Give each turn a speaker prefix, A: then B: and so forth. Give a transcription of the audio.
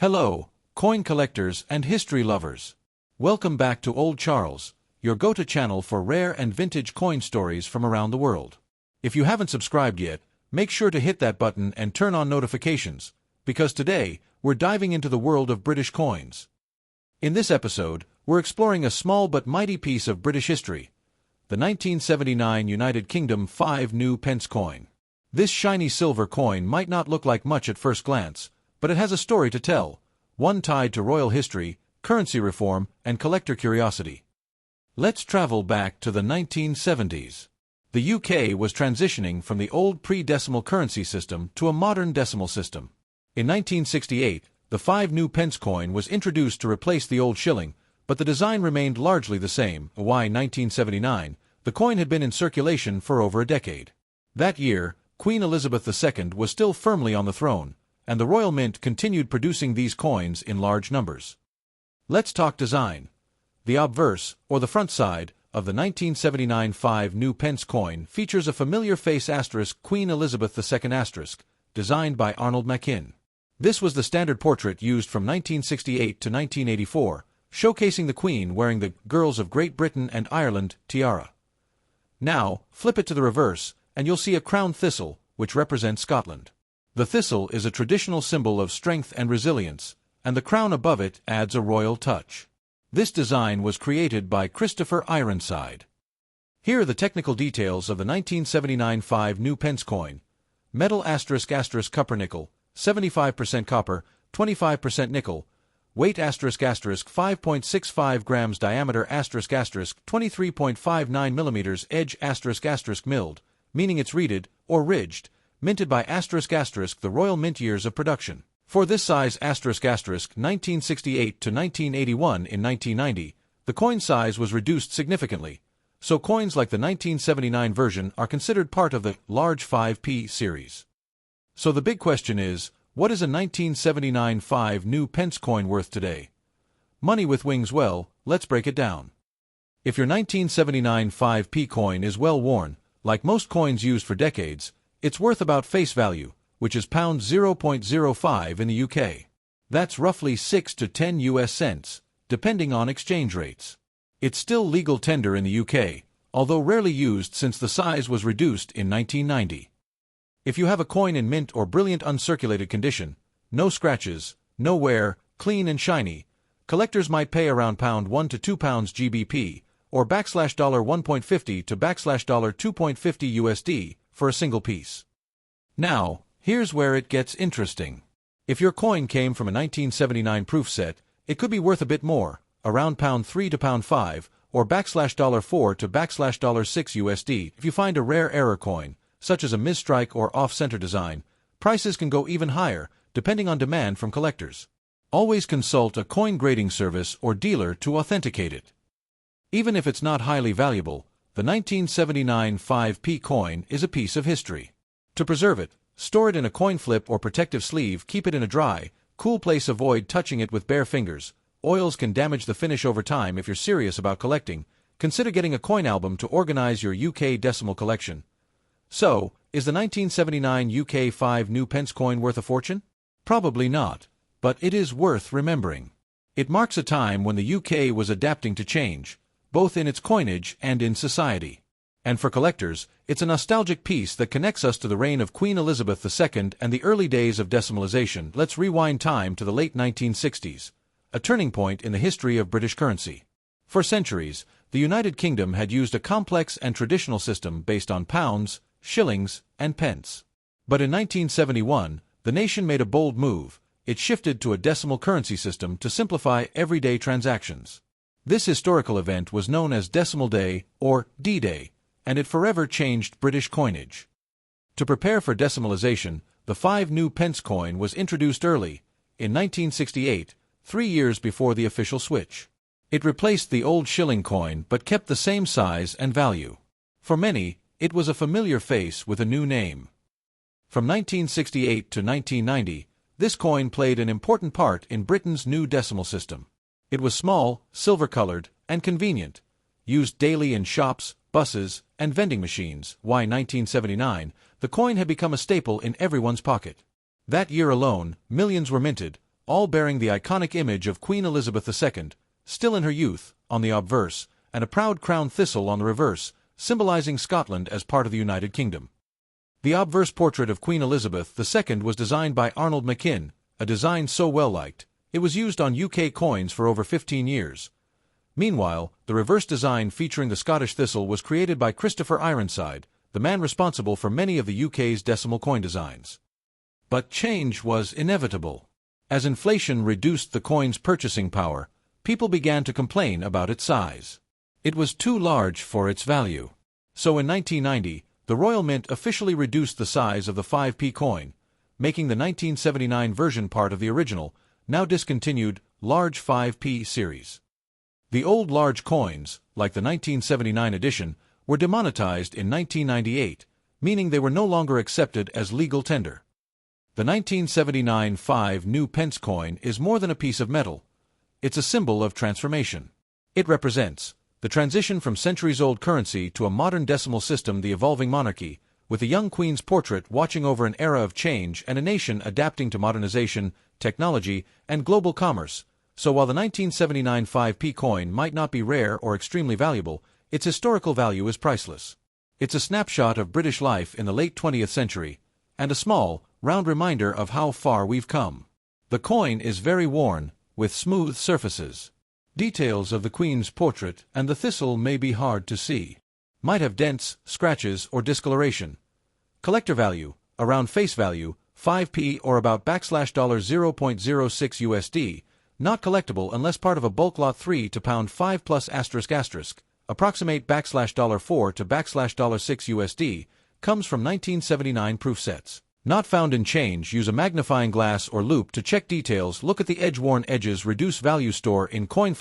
A: Hello, coin collectors and history lovers. Welcome back to Old Charles, your go-to channel for rare and vintage coin stories from around the world. If you haven't subscribed yet, make sure to hit that button and turn on notifications, because today, we're diving into the world of British coins. In this episode, we're exploring a small but mighty piece of British history, the 1979 United Kingdom 5 new pence coin. This shiny silver coin might not look like much at first glance, but it has a story to tell, one tied to royal history, currency reform, and collector curiosity. Let's travel back to the 1970s. The UK was transitioning from the old pre-decimal currency system to a modern decimal system. In 1968, the 5 new pence coin was introduced to replace the old shilling, but the design remained largely the same. Why 1979? The coin had been in circulation for over a decade. That year, Queen Elizabeth II was still firmly on the throne, and the Royal Mint continued producing these coins in large numbers. Let's talk design. The obverse, or the front side, of the 1979 5 new pence coin features a familiar face asterisk Queen Elizabeth II asterisk, designed by Arnold Machin. This was the standard portrait used from 1968 to 1984, showcasing the Queen wearing the Girls of Great Britain and Ireland tiara. Now, flip it to the reverse, and you'll see a crown thistle, which represents Scotland. The thistle is a traditional symbol of strength and resilience, and the crown above it adds a royal touch. This design was created by Christopher Ironside. Here are the technical details of the 1979 5 new pence coin. Metal asterisk copper nickel, 75% copper, 25% nickel. Weight asterisk 5.65 grams diameter asterisk 23.59 millimeters. Edge asterisk milled, meaning it's reeded or ridged. Minted by the Royal Mint years of production. For this size 1968 to 1981 in 1990, the coin size was reduced significantly, so coins like the 1979 version are considered part of the large 5p series. So the big question is, what is a 1979 5 new pence coin worth today? Money with wings. Well, let's break it down. If your 1979 5p coin is well worn, like most coins used for decades, it's worth about face value, which is £0.05 in the UK. That's roughly 6 to 10 US cents, depending on exchange rates. It's still legal tender in the UK, although rarely used since the size was reduced in 1990. If you have a coin in mint or brilliant uncirculated condition, no scratches, no wear, clean and shiny, collectors might pay around £1 to £2 GBP, or $1.50 to $2.50 USD, for a single piece. Now, here's where it gets interesting. If your coin came from a 1979 proof set, it could be worth a bit more, around £3 to £5, or $4 to $6 USD. If you find a rare error coin, such as a misstrike or off-center design, prices can go even higher, depending on demand from collectors. Always consult a coin grading service or dealer to authenticate it. Even if it's not highly valuable, the 1979 5p coin is a piece of history. To preserve it, store it in a coin flip or protective sleeve. Keep it in a dry, cool place. Avoid touching it with bare fingers. Oils can damage the finish over time. If you're serious about collecting, consider getting a coin album to organize your UK decimal collection. So, is the 1979 UK 5 new pence coin worth a fortune? Probably not, but it is worth remembering. It marks a time when the UK was adapting to change, both in its coinage and in society. And for collectors, it's a nostalgic piece that connects us to the reign of Queen Elizabeth II and the early days of decimalization. Let's rewind time to the late 1960s, a turning point in the history of British currency. For centuries, the United Kingdom had used a complex and traditional system based on pounds, shillings, and pence. But in 1971, the nation made a bold move. It shifted to a decimal currency system to simplify everyday transactions. This historical event was known as Decimal Day, or D-Day, and it forever changed British coinage. To prepare for decimalization, the 5 new pence coin was introduced early, in 1968, 3 years before the official switch. It replaced the old shilling coin but kept the same size and value. For many, it was a familiar face with a new name. From 1968 to 1990, this coin played an important part in Britain's new decimal system. It was small, silver-colored, and convenient, used daily in shops, buses, and vending machines. Why 1979, the coin had become a staple in everyone's pocket. That year alone, millions were minted, all bearing the iconic image of Queen Elizabeth II, still in her youth, on the obverse, and a proud crown thistle on the reverse, symbolizing Scotland as part of the United Kingdom. The obverse portrait of Queen Elizabeth II was designed by Arnold McKim, a design so well-liked, it was used on UK coins for over 15 years. Meanwhile, the reverse design featuring the Scottish thistle was created by Christopher Ironside, the man responsible for many of the UK's decimal coin designs. But change was inevitable. As inflation reduced the coin's purchasing power, people began to complain about its size. It was too large for its value. So in 1990, the Royal Mint officially reduced the size of the 5p coin, making the 1979 version part of the original, now discontinued, large 5p series. The old large coins, like the 1979 edition, were demonetized in 1998, meaning they were no longer accepted as legal tender. The 1979 5 new Pence coin is more than a piece of metal. It's a symbol of transformation. It represents the transition from centuries-old currency to a modern decimal system, the evolving monarchy, with a young queen's portrait watching over an era of change and a nation adapting to modernization, technology, and global commerce. So while the 1979 5p coin might not be rare or extremely valuable, its historical value is priceless. It's a snapshot of British life in the late 20th century, and a small, round reminder of how far we've come. The coin is very worn, with smooth surfaces. Details of the Queen's portrait and the thistle may be hard to see. Might have dents, scratches, or discoloration. Collector value, around face value, 5p or about $0.06 USD, not collectible unless part of a bulk lot 3 to pound 5 plus ***, approximate $4 to $6 USD, comes from 1979 proof sets. Not found in change. Use a magnifying glass or loupe to check details. Look at the edge-worn edges. Reduce value. Store in coin